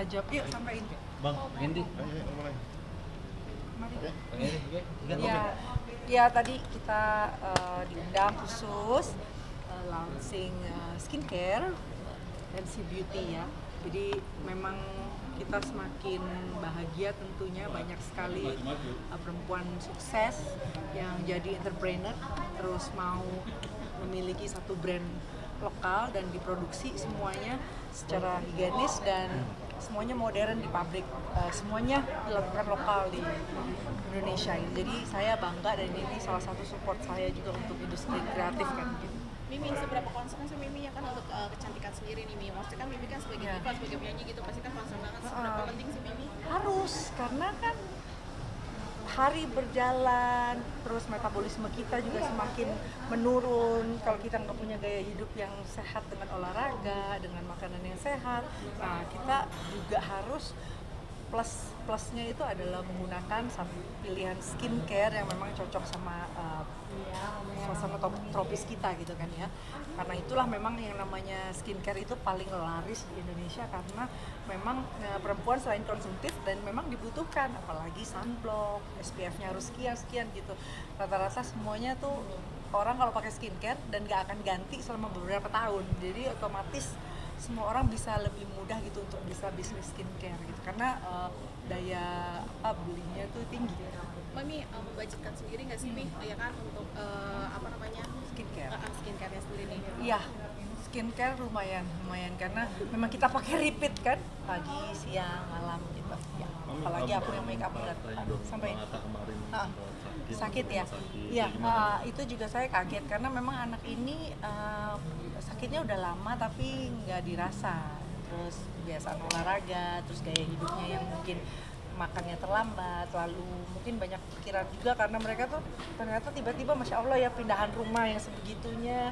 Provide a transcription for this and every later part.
setengah jam. Yuk sampaikan. Bang, Hendy. Mulai. Mari. Bang Hendy, oke. Ya, ya tadi kita diundang khusus launching skincare dan si beauty ya. Jadi memang kita semakin bahagia tentunya, banyak sekali perempuan sukses yang jadi entrepreneur terus mau memiliki satu brand lokal dan diproduksi semuanya secara higienis dan semuanya modern di pabrik, semuanya dilakukan lokal di Indonesia. Jadi saya bangga dan ini salah satu support saya juga untuk industri kreatif kan gitu. Mimi, seberapa concern sih Mimi ya kan untuk kecantikan sendiri nih Mimi? Maksudnya kan Mimi kan sebagai diva, sebagai penyanyi gitu pasti kan concern banget. Seberapa penting sih Mimi? Harus, karena kan hari berjalan, terus metabolisme kita juga semakin menurun. Kalau kita nggak punya gaya hidup yang sehat dengan olahraga, dengan makanan yang sehat, nah kita juga harus plusnya itu adalah menggunakan satu pilihan skincare yang memang cocok sama suasana tropis kita gitu kan ya. Karena itulah memang yang namanya skincare itu paling laris di Indonesia karena memang perempuan selain konsumtif dan memang dibutuhkan, apalagi sunblock, SPF-nya harus sekian gitu. Rata-rata semuanya tuh orang kalau pakai skincare dan gak akan ganti selama beberapa tahun. Jadi otomatis semua orang bisa lebih mudah gitu untuk bisa bisnis skincare gitu karena daya belinya tuh tinggi. Mami membudgetkan sendiri nggak sih Mi ya kan untuk skincare-nya sendiri nih? Iya, skincare lumayan karena memang kita pakai repeat kan pagi, siang, malam gitu. Ya. Apalagi aku yang make up sampai sakit ya. Iya, itu juga saya kaget karena memang anak ini sakitnya udah lama tapi nggak dirasa. Terus kebiasaan olahraga, terus gaya hidupnya yang mungkin makannya terlambat, lalu mungkin banyak pikiran juga karena mereka tuh ternyata tiba-tiba Masya Allah ya pindahan rumah yang sebegitunya.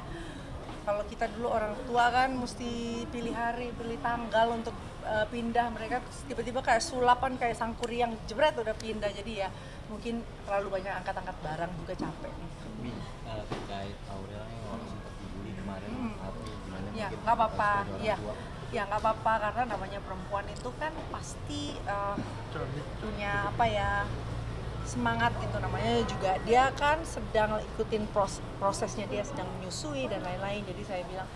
Kalau kita dulu orang tua kan mesti pilih hari, pilih tanggal untuk pindah, mereka tiba-tiba kayak sulapan, kayak sangkuriang jebret udah pindah. Jadi ya mungkin terlalu banyak angkat-angkat barang juga capek. Terkait Aurel yang sempat dibully kemarin atau gimana? Ya nggak apa-apa, ya nggak apa-apa karena namanya perempuan itu kan pasti punya semangat gitu, namanya juga dia kan sedang ikutin prosesnya, dia sedang menyusui dan lain-lain. Jadi saya bilang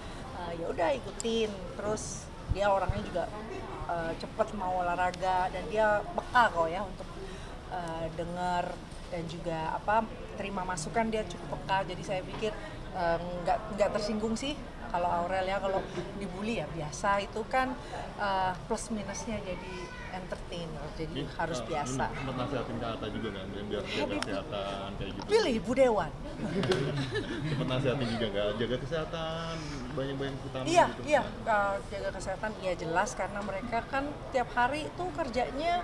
ya udah ikutin, terus dia orangnya juga cepet mau olahraga dan dia peka kok ya untuk dengar dan juga terima masukan, dia cukup peka. Jadi saya pikir nggak tersinggung sih kalau Aurel ya. Kalau dibully ya biasa, itu kan plus minusnya jadi entertainer, jadi harus biasa. Sempat nasihatin ke Atta juga kan, biar jaga kesehatan kayak gitu. Pilih Ibu Dewan. Sempat nasihatin juga nggak, jaga kesehatan, banyak-banyak vitamin Iya, gitu. iya, jaga kesehatan ya jelas karena mereka kan tiap hari itu kerjanya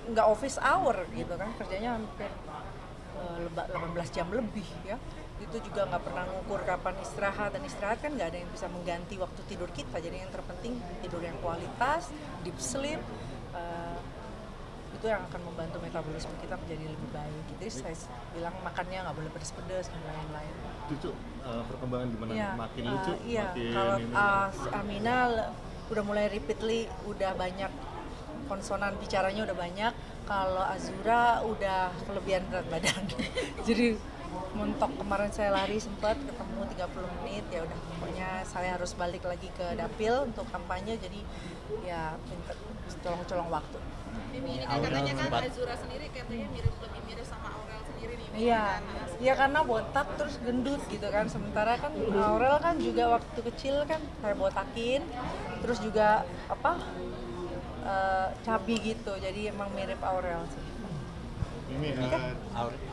nggak office hour gitu kan, kerjanya hampir 18 jam lebih ya. Itu juga nggak pernah ngukur kapan istirahat, dan istirahat kan nggak ada yang bisa mengganti waktu tidur kita. Jadi yang terpenting tidur yang kualitas, deep sleep, itu yang akan membantu metabolisme kita menjadi lebih baik. Jadi saya bilang makannya nggak boleh pedes-pedes dan lain-lain. Lucu, perkembangan gimana? Iya, Makin lucu, iya. makin Kalau ini. Amina udah mulai repeatedly, udah banyak konsonan bicaranya udah banyak. Kalau Azura udah kelebihan berat badan. Jadi mentok kemarin saya lari sempat ketemu 30 menit, ya udah pokoknya saya harus balik lagi ke dapil untuk kampanye, jadi ya colong-colong waktu. Mimi ini kan katanya kan Azura sendiri katanya lebih mirip sama Aurel sendiri nih. Iya, ya karena botak terus gendut gitu kan. Sementara kan Aurel kan juga waktu kecil kan saya botakin, terus juga cabi gitu, jadi emang mirip Aurel sih. Ini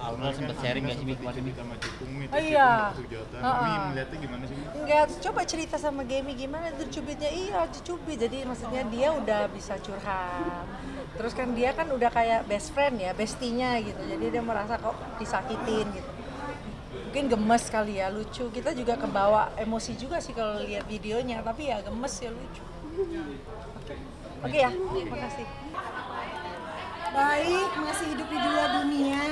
Aurel sempat sharing nggak sih Mi kemarin? sama Cipung Mi, Oh iya. Mi melihatnya gimana sih Mi? Enggak, coba cerita sama Gemi gimana tuh cubitnya. Iya, dicubit. Jadi maksudnya dia udah bisa curhat. Terus kan dia kan udah kayak best friend ya, bestinya gitu. Jadi dia merasa kok disakitin gitu. Mungkin gemes kali ya, lucu. Kita juga kebawa emosi juga sih kalau lihat videonya, tapi ya gemes ya lucu. Oke ya, terima kasih. Baik, masih hidup di dua dunia.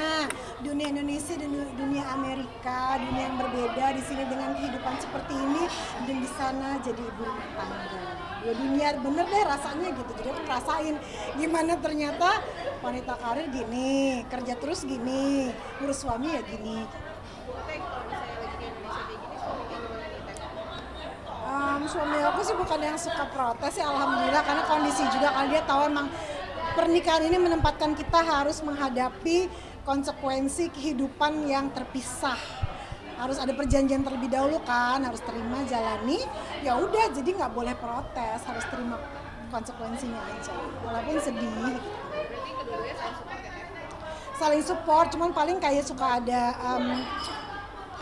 dunia Indonesia dan dunia Amerika, dunia yang berbeda di sini dengan kehidupan seperti ini, dan di sana jadi ibu rumah tangga. Dua dunia bener deh rasanya gitu. Jadi aku ngerasain gimana ternyata wanita karir gini, kerja terus gini, ngurus suami ya gini. Teh kalau misalnya lagi di Indonesia kayak gini, suami kayak gimana nih Teh? Suami aku sih bukan yang suka protes ya, alhamdulillah, karena kondisi juga kalau dia tahu emang pernikahan ini menempatkan kita harus menghadapi konsekuensi kehidupan yang terpisah. Harus ada perjanjian terlebih dahulu kan, harus terima jalani. Ya udah, jadi nggak boleh protes, harus terima konsekuensinya aja. Walaupun sedih. Berarti kedua-duanya saling support ya Teh? Saling support, cuman paling kayak suka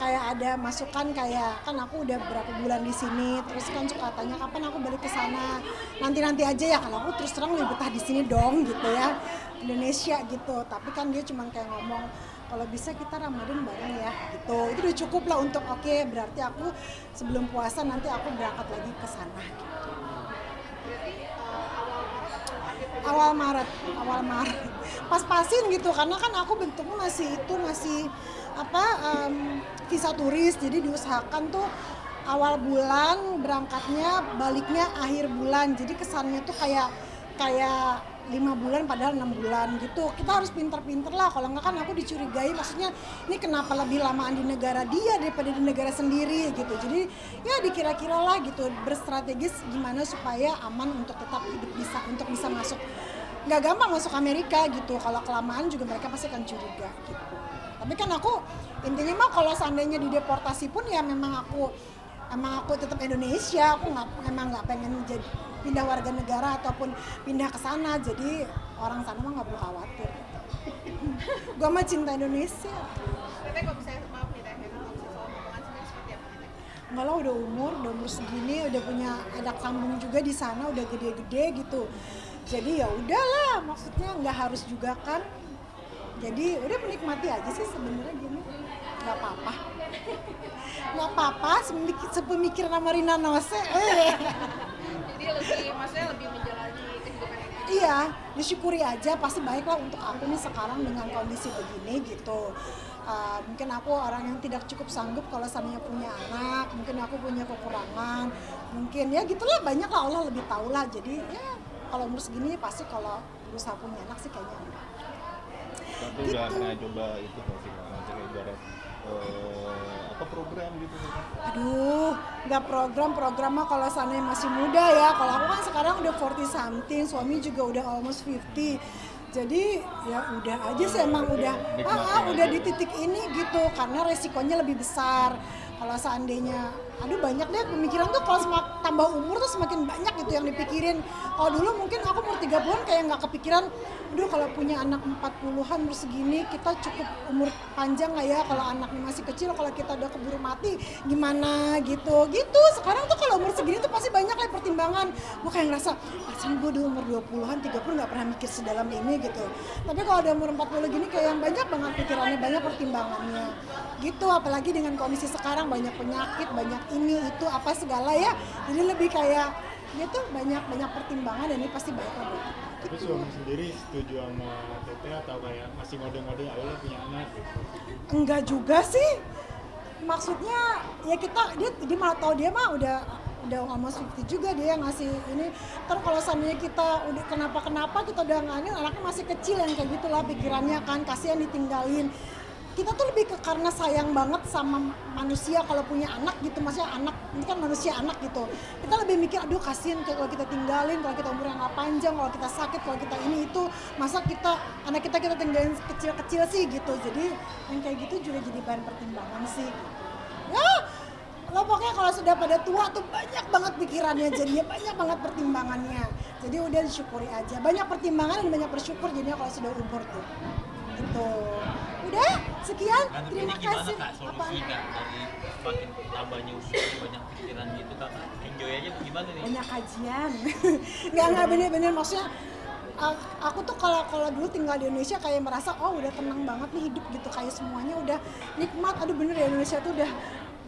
ada masukan kayak kan aku udah berapa bulan di sini, terus kan suka tanya kapan aku balik ke sana, nanti aja ya, kalau aku terus terang lebih betah di sini dong gitu ya, Indonesia gitu. Tapi kan dia cuma kayak ngomong kalau bisa kita Ramadan bareng ya gitu, itu udah cukup lah untuk oke, berarti aku sebelum puasa nanti aku berangkat lagi ke sana gitu. Berarti awal Maret pas-pasin gitu, karena kan aku bentuknya masih visa turis, jadi diusahakan tuh awal bulan berangkatnya, baliknya akhir bulan, jadi kesannya tuh kayak 5 bulan padahal 6 bulan gitu. Kita harus pinter-pinter lah, kalau enggak kan aku dicurigai, maksudnya ini kenapa lebih lamaan di negara dia daripada di negara sendiri gitu. Jadi ya dikira-kira lah gitu, berstrategis gimana supaya aman untuk tetap hidup untuk bisa masuk. Nggak gampang masuk Amerika gitu, kalau kelamaan juga mereka pasti akan curiga gitu. Tapi kan aku intinya mah kalau seandainya dideportasi pun ya memang aku tetap Indonesia, aku nggak pengen jadi pindah warga negara ataupun pindah ke sana, jadi orang sana mah nggak perlu khawatir. Gue mah cinta Indonesia. Teh kalau misalnya maaf nih Teh, kalau misalnya soal hubungan sendiri seperti apa nih Teh? Enggak lah, udah umur segini, udah punya anak kambing juga di sana, udah gede-gede gitu. Jadi ya udahlah, maksudnya nggak harus juga kan. Jadi udah menikmati aja sih sebenarnya gini, nggak apa-apa, sepemikiran sama Rina Nose. Jadi maksudnya lebih menjalani kehidupan ini aja. Iya, disyukuri aja, pasti baik lah untuk aku nih sekarang dengan kondisi begini gitu. Mungkin aku orang yang tidak cukup sanggup kalau seandainya punya anak, mungkin aku punya kekurangan, mungkin ya gitulah, banyak lah, Allah lebih tahu lah. Jadi ya kalau umur segini pasti kalau berusaha punya anak sih kayaknya enggak. Tapi Gitu. udah pernah coba itu nggak sih, kayak ibarat program gitu kan? Aduh, nggak program mah kalau seandainya masih muda ya. Kalau aku kan sekarang udah 40 something, suami juga udah almost 50. Jadi ya udah aja sih, emang udah di titik ini gitu, karena resikonya lebih besar. Kalau seandainya, banyak deh pemikiran tuh, kalau tambah umur tuh semakin banyak gitu yang dipikirin. Kalau dulu mungkin aku umur 30-an kayak nggak kepikiran, kalau punya anak 40-an umur segini kita cukup umur panjang nggak ya, kalau anaknya masih kecil, kalau kita udah keburu mati gimana gitu. Sekarang tuh kalau umur segini tuh pasti banyak lah pertimbangan. Gue kayak ngerasa, perasaan gue udah umur 20-an, 30 nggak pernah mikir sedalam ini gitu. Tapi kalau udah umur 40 gini kayak yang banyak banget pikirannya, banyak pertimbangannya gitu. Apalagi dengan kondisi sekarang, banyak penyakit, banyak ini itu apa segala ya, jadi lebih kayak gitu, banyak pertimbangan, dan ini pasti baik lah buat kita. Tapi suami sendiri setuju sama Teteh atau kayak masih ngode-ngode awalnya punya anak gitu? Enggak juga sih, maksudnya ya dia malah tahu, dia mah udah almost 50 juga, dia yang ngasih ini. Terus kalau seandainya kita udah kenapa kita udah nganin, anaknya masih kecil, yang kayak gitulah pikirannya kan, kasihan ditinggalin. Kita tuh lebih karena sayang banget sama manusia kalau punya anak gitu, maksudnya anak ini kan manusia anak gitu, kita lebih mikir aduh kasihan kalau kita tinggalin, kalau kita umur yang nggak panjang, kalau kita sakit, kalau kita ini itu, masa anak kita tinggalin kecil-kecil sih gitu. Jadi yang kayak gitu juga jadi bahan pertimbangan sih gitu. Ya lo pokoknya kalau sudah pada tua tuh banyak banget pikirannya, jadinya banyak banget pertimbangannya, jadi udah disyukuri aja, banyak pertimbangan dan banyak bersyukur jadinya kalau sudah umur tuh gitu. Udah, sekian. Terima kasih. Kak, solusi Kak, dari semakin tambahnya usia, banyak pikiran gitu Kak, enjoy aja gimana nih? Banyak kajian. Nggak bener-bener, maksudnya aku tuh kalau dulu tinggal di Indonesia kayak merasa udah tenang banget nih hidup gitu, kayak semuanya udah nikmat. Aduh bener ya, Indonesia tuh udah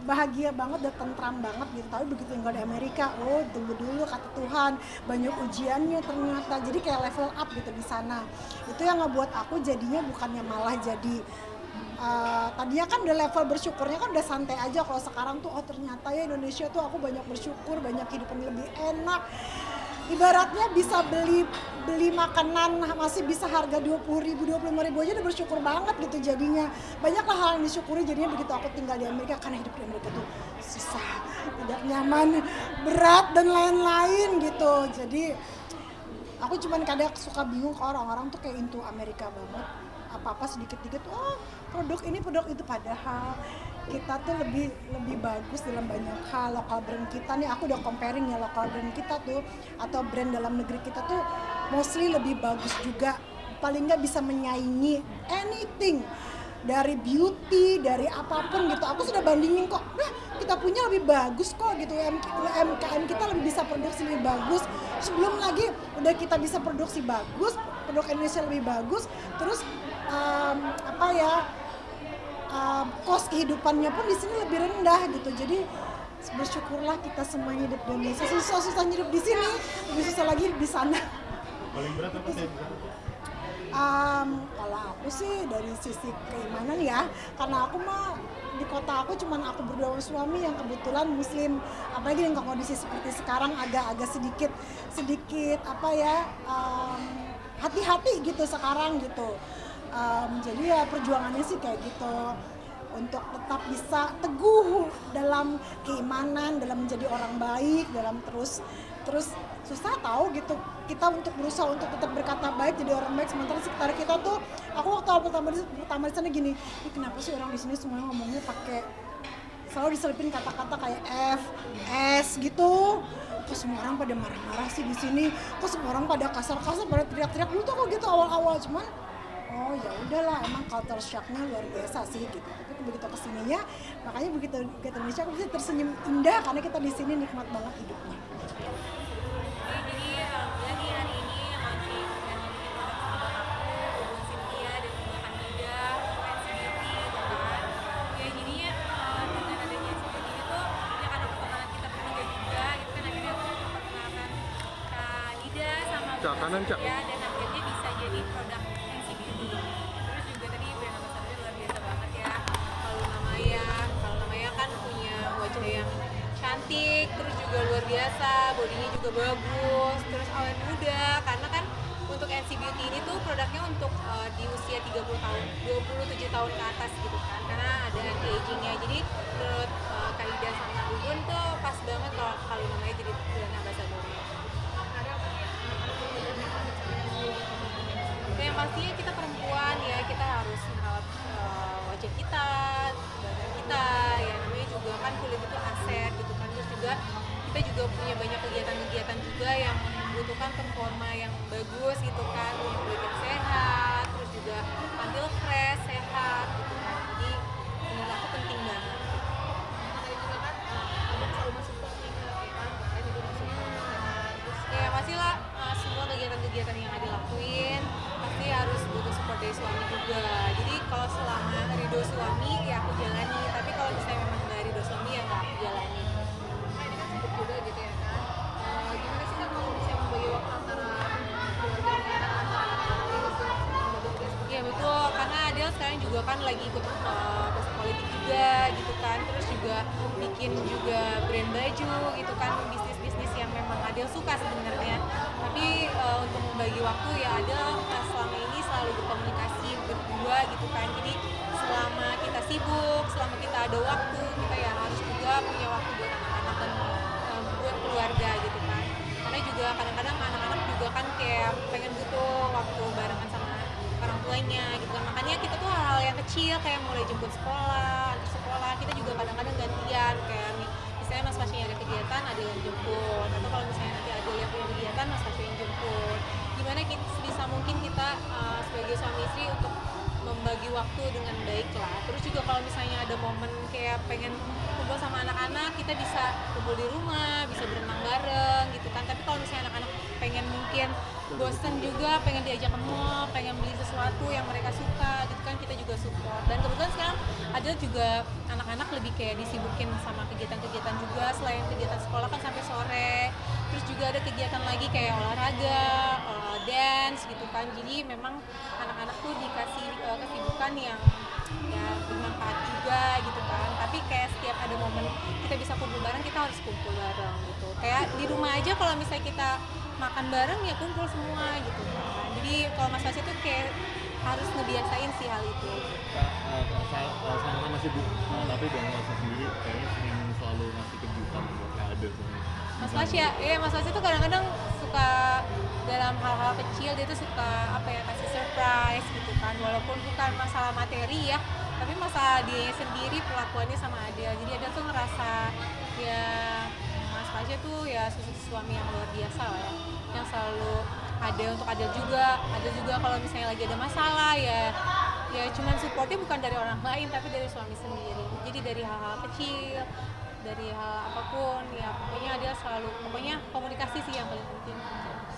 bahagia banget, udah tentram banget gitu. Tapi begitu tinggal di Amerika, tunggu dulu kata Tuhan, banyak ujiannya ternyata, jadi kayak level up gitu di sana. Itu yang ngebuat aku jadinya bukannya malah jadi tadinya kan udah level bersyukurnya kan udah santai aja, kalau sekarang tuh oh ternyata ya Indonesia tuh aku banyak bersyukur, banyak kehidupan lebih enak. Ibaratnya bisa beli makanan masih bisa harga 20.000, 25.000 aja udah bersyukur banget gitu jadinya. Banyaklah hal yang disyukuri jadinya begitu aku tinggal di Amerika, karena hidup di Amerika tuh susah, tidak nyaman, berat dan lain-lain gitu. Jadi aku cuman kadang suka bingung kalau orang-orang tuh kayak into Amerika banget. Apa-apa sedikit-sedikit, oh produk ini produk itu, padahal kita tuh lebih bagus dalam banyak hal. Lokal brand kita nih, aku udah comparing ya, lokal brand kita tuh atau brand dalam negeri kita tuh mostly lebih bagus juga, paling nggak bisa menyaingi anything dari beauty, dari apapun gitu. Aku sudah bandingin kok, nah kita punya lebih bagus kok gitu, UMKM kita lebih bisa produksi lebih bagus. Sebelum lagi udah kita bisa produksi bagus, produk Indonesia lebih bagus, terus cost kehidupannya pun di sini lebih rendah gitu. Jadi bersyukurlah kita semua hidup di Indonesia. Susah hidup di sini, lebih susah lagi di sana. Paling berat apa sih? Kalau aku sih dari sisi keimanan ya, karena aku mah di kota aku cuman aku berdua sama suami yang kebetulan muslim, apalagi dengan kondisi seperti sekarang agak sedikit hati-hati gitu sekarang gitu. Jadi ya perjuangannya sih kayak gitu, untuk tetap bisa teguh dalam keimanan, dalam menjadi orang baik, dalam terus susah tahu gitu kita untuk berusaha untuk tetap berkata baik, jadi orang baik, sementara sekitar kita tuh, aku waktu pertama di sana gini, kenapa sih orang di sini semuanya ngomongnya pakai selalu diselipin kata-kata kayak F, S gitu. Kok semua orang pada marah-marah sih di sini? Kok semua orang pada kasar-kasar, pada teriak-teriak dulu tuh kok gitu awal-awal, cuman oh ya udahlah, emang culture shocknya luar biasa sih gitu. Tapi begitu kesininya, makanya begitu ke Indonesia aku bisa tersenyum indah karena kita di sini nikmat banget hidupnya. Jadi lagi hari ini launching dan bikin produk aku, hubungan Cynthia dan juga Kandida, Fancy Beauty gitu kan. Ya jadinya dengan adanya seperti ini tuh ya karena pertemanan kita bertiga juga gitu kan, akhirnya aku memperkenalkan Kandida sama Cynthia dan akhirnya bisa jadi produk Fancy Beauty. Terus juga tadi brand ambassador luar biasa banget ya. Kalau Namaya kan punya wajah yang cantik, terus juga luar biasa, bodinya juga bagus, terus awet muda, karena kan untuk NC Beauty ini tuh produknya untuk di usia 30 tahun, 27 tahun ke atas gitu kan, karena ada anti-agingnya. Jadi menurut Kak Ida sama Bubun tuh pas banget kalau namanya jadi brand ambassador-nya. Yang pastinya kita perempuan ya, kita harus merawat wajah kita, badan kita, ya namanya juga kan kulit itu aset gitu kan. Terus juga kita juga punya banyak kegiatan-kegiatan juga yang membutuhkan performa yang bagus gitu kan, punya kulit yang sehat, terus juga tampil fresh, sehat gitu kan. Jadi menurut aku penting banget. Ya pastilah semua kegiatan-kegiatan yang ada lakuin pasti harus butuh support dari suami juga. Jadi kalau selama ridho suami ya aku jalani, tapi kalau misalnya memang nggak ridho suami ya nggak aku jalani. Nah ini kan sibuk juga gitu ya kan. Gimana sih kan kalau misalnya membagi waktu antara keluarga dan anak-anak? Iya betul, karena Adel sekarang juga kan lagi ikut politik juga gitu kan, terus juga bikin juga brand baju gitu kan, bisnis-bisnis yang memang Adel suka sebenarnya. Tapi untuk membagi waktu ya Adel selama ini selalu berkomunikasi berdua gitu kan. Jadi selama kita sibuk, selama kita ada waktu, kita ya harus juga punya waktu buat anak-anak dan buat keluarga gitu kan. Karena juga kadang-kadang anak-anak juga kan kayak pengen butuh waktu barengan sama orang tuanya gitu kan. Makanya kita tuh hal-hal yang kecil kayak mulai jemput sekolah, antar sekolah, kita juga kadang-kadang gantian, kayak misalnya Mas Fasya ada kegiatan, ada yang jemput, atau kalau misalnya nanti ada yang punya kegiatan, Mas Fasya yang jemput. Gimana kita sebisa mungkin kita sebagai suami istri untuk membagi waktu dengan baik lah. Terus juga kalau misalnya ada momen kayak pengen kumpul sama anak-anak, kita bisa kumpul di rumah, bisa berenang bareng gitu kan. Tapi kalau misalnya anak-anak pengen mungkin bosen juga, pengen diajak ke mall, pengen beli sesuatu yang mereka suka gitu kan, kita juga support. Dan kebetulan sekarang ada juga anak-anak lebih kayak disibukin sama kegiatan-kegiatan juga, selain kegiatan sekolah kan sampai sore. Terus juga ada kegiatan lagi kayak olahraga, dance gitu kan. Jadi memang anak-anak tuh dikasih kesibukan yang ya bermanfaat juga gitu kan. Tapi kayak setiap ada momen kita bisa kumpul bareng, kita harus kumpul bareng gitu. Kayak di rumah aja kalau misalnya kita makan bareng ya kumpul semua gitu kan. Jadi kalau Mas Fasya tuh kayak harus ngebiasain sih hal itu. Sama-sama sibuk, tapi Bang Fasya sendiri kayaknya sering selalu ngasih kejutan buat Kak Adel sebenarnya. Mas Fasya, Mas Fasya tuh kadang-kadang suka dalam hal-hal kecil dia tuh suka kasih surprise gitu kan, walaupun bukan masalah materi ya, tapi masalah dia sendiri perlakuannya sama Adel. Jadi Adel tuh ngerasa ya Mas Fasya tuh ya suami yang luar biasa lah ya, yang selalu ada untuk Adel juga kalau misalnya lagi ada masalah ya cuman supportnya bukan dari orang lain tapi dari suami sendiri. Jadi dari hal-hal kecil, dari hal apapun ya pokoknya dia selalu, pokoknya komunikasi sih yang paling penting.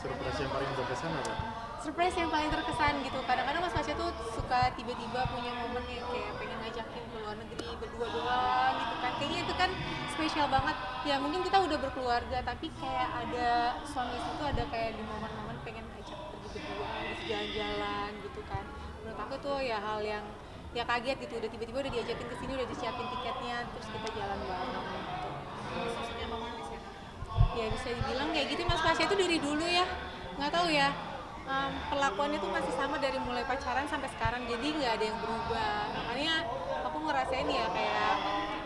Surprise yang paling berkesan apa? Surprise yang paling terkesan gitu, kadang-kadang Mas Fasya tuh suka tiba-tiba punya momen yang kayak pengen ngajakin ke luar negeri berdua doang gitu kan, kayaknya itu kan spesial banget ya. Mungkin kita udah berkeluarga tapi kayak ada suami itu ada kayak di momen-momen pengen ajak pergi berdua gitu, jalan-jalan gitu kan. Menurut aku tuh ya hal yang ya kaget gitu, udah tiba-tiba udah diajakin ke sini, udah disiapin tiketnya, terus kita jalan bareng gitu. Maksudnya romantis ya? Ya bisa dibilang kayak gitu. Mas Fasya itu dari dulu ya, nggak tahu ya, perlakuannya tuh masih sama dari mulai pacaran sampai sekarang, jadi nggak ada yang berubah. Makanya aku ngerasain ya kayak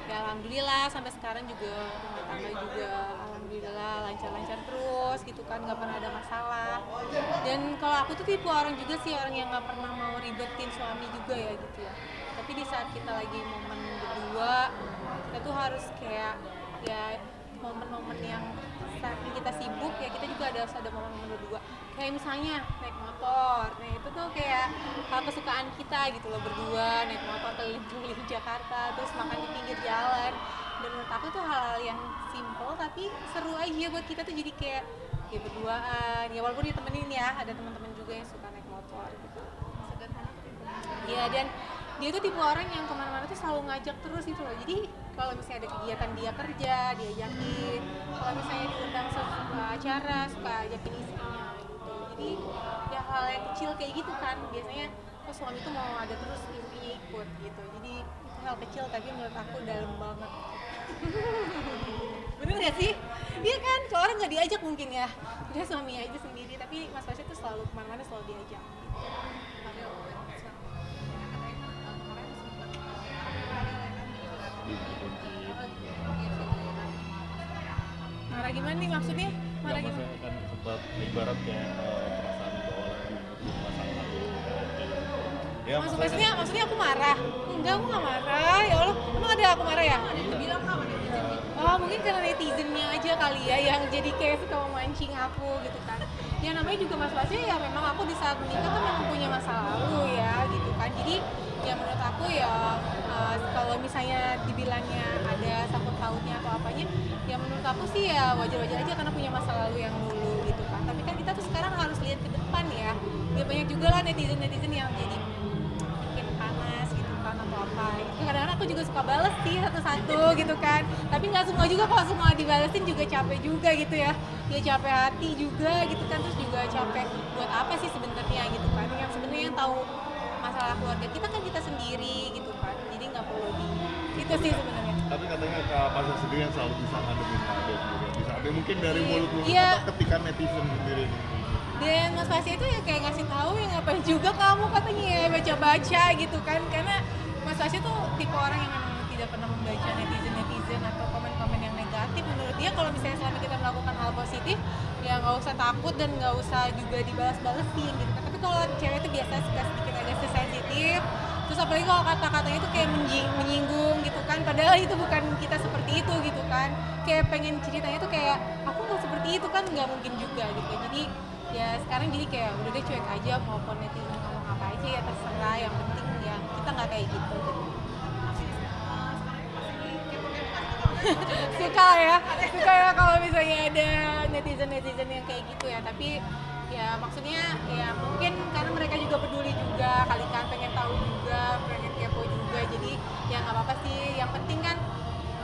ya alhamdulillah sampai sekarang juga rumah tangga juga alhamdulillah lancar-lancar terus gitu kan, nggak pernah ada masalah. Dan kalau aku tuh tipe orang juga sih, orang yang nggak pernah mau ribetin suami juga ya gitu ya. Tapi di saat kita lagi momen berdua, kita tuh harus kayak ya momen-momen yang saking kita sibuk ya kita juga harus ada momen-momen berdua. Kayak misalnya naik motor, nah itu tuh kayak hal kesukaan kita gitu loh, berdua naik motor keliling-keliling Jakarta terus makan di pinggir jalan. Dan menurut aku tuh hal-hal yang simple tapi seru aja buat kita tuh, jadi kayak ya berduaan ya, walaupun ditemenin ya, ada teman-teman juga yang suka naik motor gitu. Sederhana tapi Iya, dan dia tuh tipe orang yang kemana-mana tuh selalu ngajak terus gitu loh. Jadi kalau misalnya ada kegiatan dia kerja, dia ajakin. Kalau misalnya diundang suka acara, suka ajakin istrinya gitu. Jadi ya hal yang kecil kayak gitu kan, biasanya suami tuh mau ada terus istrinya ikut gitu. Jadi itu hal kecil tapi menurut aku dalam banget. Bener gak sih? Iya kan, kalau orang nggak diajak mungkin ya, dia suami aja sendiri. Tapi Mas Fasya tuh selalu kemana-mana selalu diajak. Marah gimana nih maksudnya? Marah Nggak, gimana? maksudnya kan sempat ibarat kayak perasaan bahwa lagi masalah ya, Maksudnya aku marah? Enggak, aku nggak marah. Ya Allah, emang ada aku marah ya? bilang apa netizen gitu? Oh, mungkin karena netizennya aja kali ya yang jadi kayak suka memancing aku gitu kan. Ya namanya juga Mas Fasya ya, memang aku di saat menikah kan memang punya masa lalu ya gitu kan. Jadi ya menurut aku ya kalau misalnya dibilangnya ada sangkut pautnya atau apanya, ya menurut aku sih ya wajar-wajar aja karena punya masa lalu yang dulu gitu kan. Tapi kan kita tuh sekarang harus lihat ke depan ya. Ya banyak juga lah netizen-netizen yang jadi bikin panas gitu kan atau apa gitu. Kadang-kadang aku juga suka bales sih satu-satu gitu kan. Tapi nggak semua juga, kalau semua dibalesin juga capek juga gitu ya. Ya capek hati juga gitu kan, terus juga capek buat apa sih sebenarnya gitu kan. Yang sebenarnya yang tahu masalah keluarga kita kan kita sendiri gitu kan, jadi nggak perlu itu sih sebenarnya. tapi katanya Kak Fasya sendiri yang selalu bisa ngadepin Kak Adel sendiri, bisa ada mungkin dari mulut-mulut Iya. ketika netizen sendiri Dan Mas Fasya itu ya kayak ngasih tahu ya ngapain juga kamu katanya ya baca-baca gitu kan, karena Mas Fasya tuh tipe orang yang memang tidak pernah membaca netizen atau komen-komen yang negatif. Menurut dia kalau misalnya selama kita melakukan hal positif ya nggak usah takut dan nggak usah juga dibalas-balesin gitu kan. Tapi kalau cewek itu biasa suka sedikit agak sensitif, terus apalagi kalau kata-katanya itu kayak menyinggung gitu kan, padahal itu bukan kita seperti itu gitu kan, kayak pengen ceritanya tuh kayak aku nggak seperti itu kan, nggak mungkin juga gitu. Jadi ya sekarang jadi kayak udah deh cuek aja, maupun netizen ngomong apa aja ya terserah, yang penting ya kita nggak kayak gitu. Suka ya kalau misalnya ada netizen yang kayak gitu ya. Tapi ya maksudnya ya mungkin karena mereka juga peduli juga kali kan, pengen tahu juga, pengen kepo juga, jadi ya nggak apa-apa sih. Yang penting kan,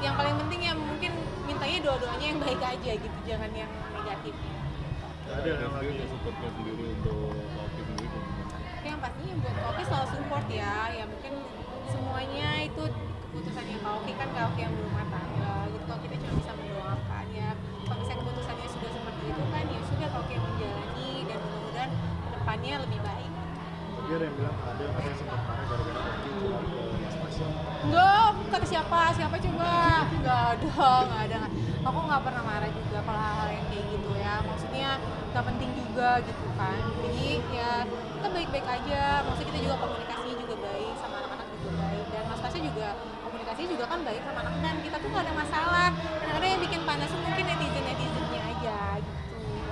yang paling penting ya mungkin mintanya doa-doanya yang baik aja gitu, jangan yang negatifnya. ada sendiri yang supportnya sendiri untuk Kopi sendiri gimana? Yang pastinya buat Kopi selalu support ya mungkin semuanya itu keputusannya Kak Oki, kan Kak Oki yang berumah tangga gitu. Kalau kita cuma bisa mendoakan ya, kalau misalnya keputusannya sudah seperti itu kan ya sudah Kak Oki yang menjalani, dan mudah-mudahan depannya lebih baik. Tapi ada yang bilang ada yang sempat marah gara-gara Oki curhat ke Mas Tasya. Enggak, kata siapa coba? Enggak ada. Aku nggak pernah marah juga kalau hal-hal yang kayak gitu ya. Maksudnya nggak penting juga gitu kan. Jadi ya kita baik-baik aja. Maksudnya kita juga komunikasinya juga baik, sama anak-anak juga baik. Dan Mas Tasya juga komunikasinya juga kan baik sama anak, dan kita tuh nggak ada masalah. Kadang-kadang yang bikin panas tuh mungkin netizennya aja gitu.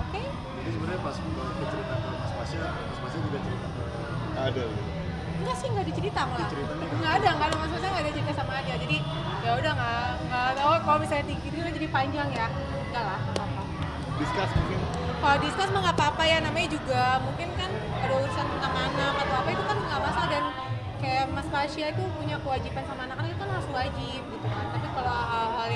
Oke? Jadi sebenarnya pas cerita ke Mas Tasya juga cerita ke Adel. Enggak sih, nggak ada cerita malah. Ceritanya Nggak ada maksudnya nggak ada cerita sama Adel. Jadi ya udah nggak tahu kalau misalnya tinggi itu jadi panjang ya. Enggak lah, nggak apa-apa. Discuss mungkin. Kalau discuss mah nggak apa-apa ya, namanya juga mungkin kan ada urusan tentang anak atau apa itu kan nggak masalah, dan kayak Mas Tasya itu punya kewajiban sama anak-anak itu kan harus wajib gitu kan. Tapi kalau hal-hal